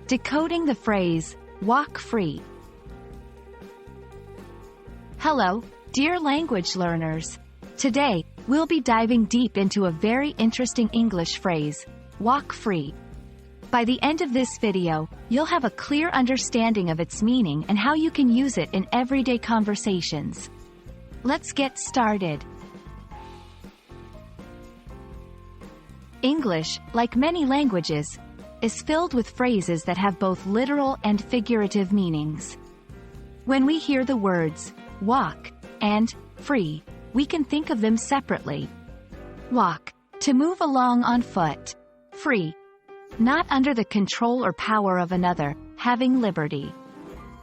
Decoding the phrase, walk free. Hello, dear language learners. Today, we'll be diving deep into a very interesting English phrase, walk free. By the end of this video, you'll have a clear understanding of its meaning and how you can use it in everyday conversations. Let's get started. English, like many languages, is filled with phrases that have both literal and figurative meanings. When we hear the words walk and free, we can think of them separately. Walk, to move along on foot. Free, not under the control or power of another, having liberty.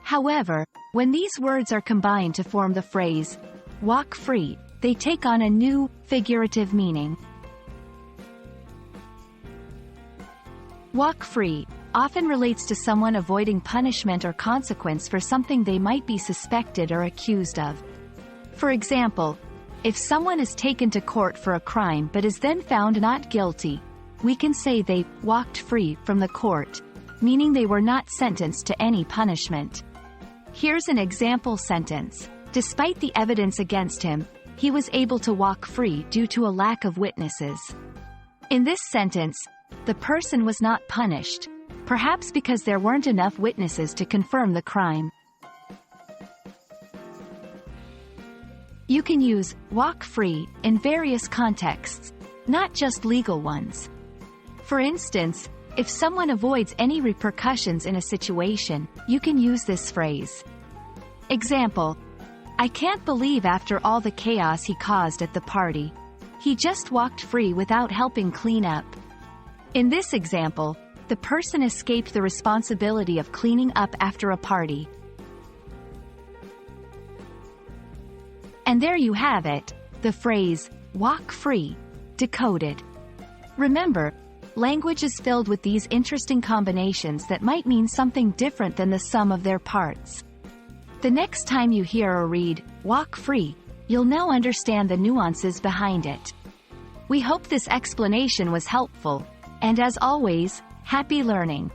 However, when these words are combined to form the phrase walk free, they take on a new, figurative meaning. Walk free often relates to someone avoiding punishment or consequence for something they might be suspected or accused of. For example, if someone is taken to court for a crime but is then found not guilty, we can say they walked free from the court, meaning they were not sentenced to any punishment. Here's an example sentence. Despite the evidence against him, he was able to walk free due to a lack of witnesses. In this sentence, the person was not punished, perhaps because there weren't enough witnesses to confirm the crime. You can use walk free in various contexts, not just legal ones. For instance, if someone avoids any repercussions in a situation, you can use this phrase. Example: I can't believe after all the chaos he caused at the party, he just walked free without helping clean up. In this example, the person escaped the responsibility of cleaning up after a party. And there you have it, the phrase, walk free, decoded. Remember, language is filled with these interesting combinations that might mean something different than the sum of their parts. The next time you hear or read, walk free, you'll now understand the nuances behind it. We hope this explanation was helpful, and as always, happy learning!